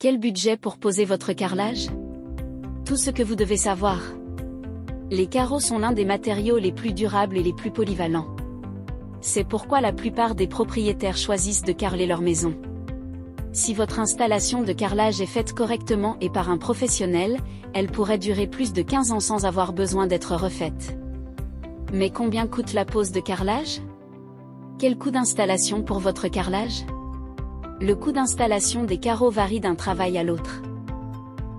Quel budget pour poser votre carrelage? Tout ce que vous devez savoir. Les carreaux sont l'un des matériaux les plus durables et les plus polyvalents. C'est pourquoi la plupart des propriétaires choisissent de carreler leur maison. Si votre installation de carrelage est faite correctement et par un professionnel, elle pourrait durer plus de 15 ans sans avoir besoin d'être refaite. Mais combien coûte la pose de carrelage? Quel coût d'installation pour votre carrelage? Le coût d'installation des carreaux varie d'un travail à l'autre.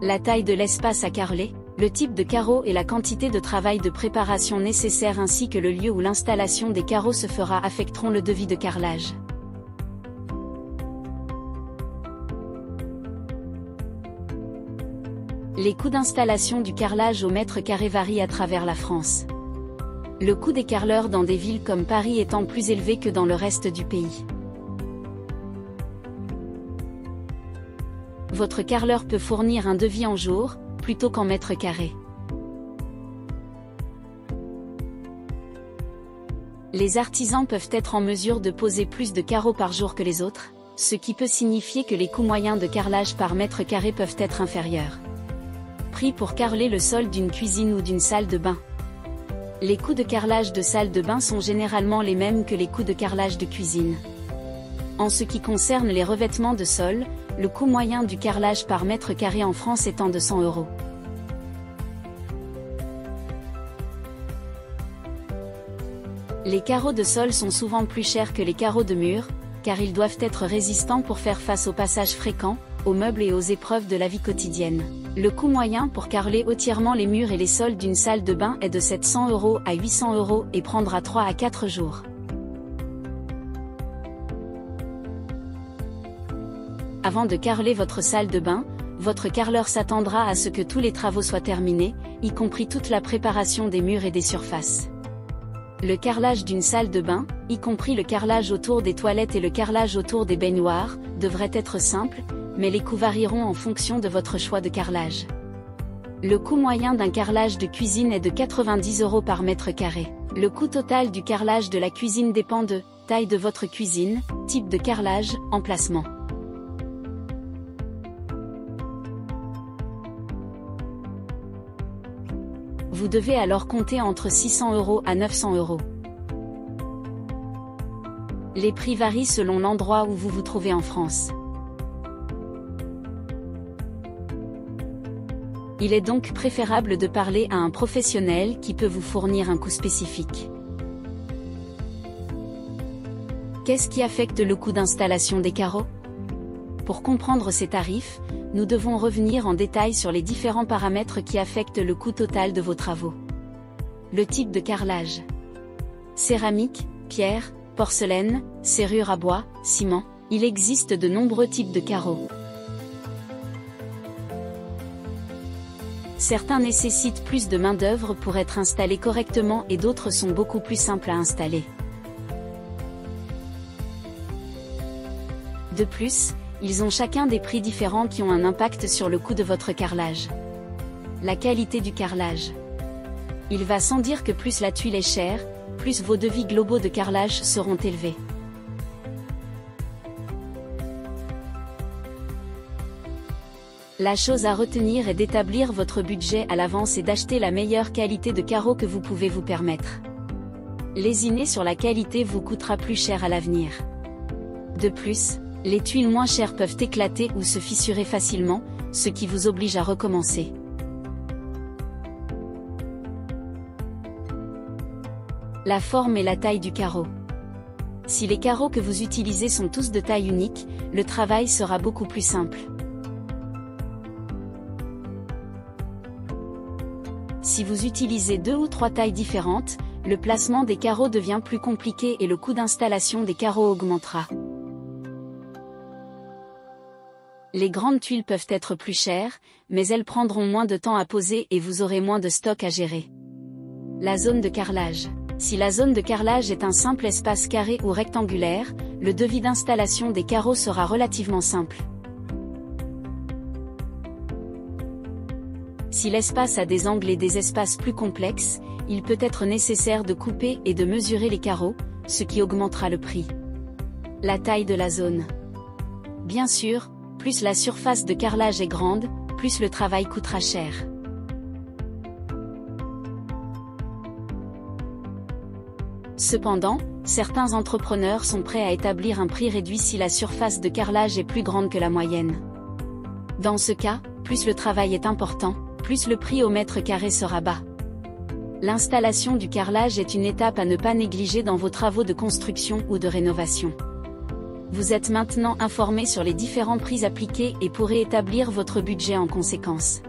La taille de l'espace à carreler, le type de carreaux et la quantité de travail de préparation nécessaire ainsi que le lieu où l'installation des carreaux se fera affecteront le devis de carrelage. Les coûts d'installation du carrelage au mètre carré varient à travers la France. Le coût des carreleurs dans des villes comme Paris étant plus élevé que dans le reste du pays. Votre carreleur peut fournir un devis en jours, plutôt qu'en mètres carrés. Les artisans peuvent être en mesure de poser plus de carreaux par jour que les autres, ce qui peut signifier que les coûts moyens de carrelage par mètre carré peuvent être inférieurs. Prix pour carreler le sol d'une cuisine ou d'une salle de bain. Les coûts de carrelage de salle de bain sont généralement les mêmes que les coûts de carrelage de cuisine. En ce qui concerne les revêtements de sol, le coût moyen du carrelage par mètre carré en France étant de 100 €. Les carreaux de sol sont souvent plus chers que les carreaux de mur, car ils doivent être résistants pour faire face aux passages fréquents, aux meubles et aux épreuves de la vie quotidienne. Le coût moyen pour carreler entièrement les murs et les sols d'une salle de bain est de 700 € à 800 € et prendra 3 à 4 jours. Avant de carreler votre salle de bain, votre carreleur s'attendra à ce que tous les travaux soient terminés, y compris toute la préparation des murs et des surfaces. Le carrelage d'une salle de bain, y compris le carrelage autour des toilettes et le carrelage autour des baignoires, devrait être simple, mais les coûts varieront en fonction de votre choix de carrelage. Le coût moyen d'un carrelage de cuisine est de 90 € par mètre carré. Le coût total du carrelage de la cuisine dépend de taille de votre cuisine, type de carrelage, emplacement. Vous devez alors compter entre 600 € à 900 €. Les prix varient selon l'endroit où vous vous trouvez en France. Il est donc préférable de parler à un professionnel qui peut vous fournir un coût spécifique. Qu'est-ce qui affecte le coût d'installation des carreaux? Pour comprendre ces tarifs, nous devons revenir en détail sur les différents paramètres qui affectent le coût total de vos travaux. Le type de carrelage. Céramique, pierre, porcelaine, serrure à bois, ciment, il existe de nombreux types de carreaux. Certains nécessitent plus de main-d'œuvre pour être installés correctement et d'autres sont beaucoup plus simples à installer. De plus, ils ont chacun des prix différents qui ont un impact sur le coût de votre carrelage. La qualité du carrelage. Il va sans dire que plus la tuile est chère, plus vos devis globaux de carrelage seront élevés. La chose à retenir est d'établir votre budget à l'avance et d'acheter la meilleure qualité de carreaux que vous pouvez vous permettre. Lésiner sur la qualité vous coûtera plus cher à l'avenir. De plus, les tuiles moins chères peuvent éclater ou se fissurer facilement, ce qui vous oblige à recommencer. La forme et la taille du carreau. Si les carreaux que vous utilisez sont tous de taille unique, le travail sera beaucoup plus simple. Si vous utilisez 2 ou 3 tailles différentes, le placement des carreaux devient plus compliqué et le coût d'installation des carreaux augmentera. Les grandes tuiles peuvent être plus chères, mais elles prendront moins de temps à poser et vous aurez moins de stock à gérer. La zone de carrelage. Si la zone de carrelage est un simple espace carré ou rectangulaire, le devis d'installation des carreaux sera relativement simple. Si l'espace a des angles et des espaces plus complexes, il peut être nécessaire de couper et de mesurer les carreaux, ce qui augmentera le prix. La taille de la zone. Bien sûr, plus la surface de carrelage est grande, plus le travail coûtera cher. Cependant, certains entrepreneurs sont prêts à établir un prix réduit si la surface de carrelage est plus grande que la moyenne. Dans ce cas, plus le travail est important, plus le prix au mètre carré sera bas. L'installation du carrelage est une étape à ne pas négliger dans vos travaux de construction ou de rénovation. Vous êtes maintenant informé sur les différents prix appliqués et pourrez établir votre budget en conséquence.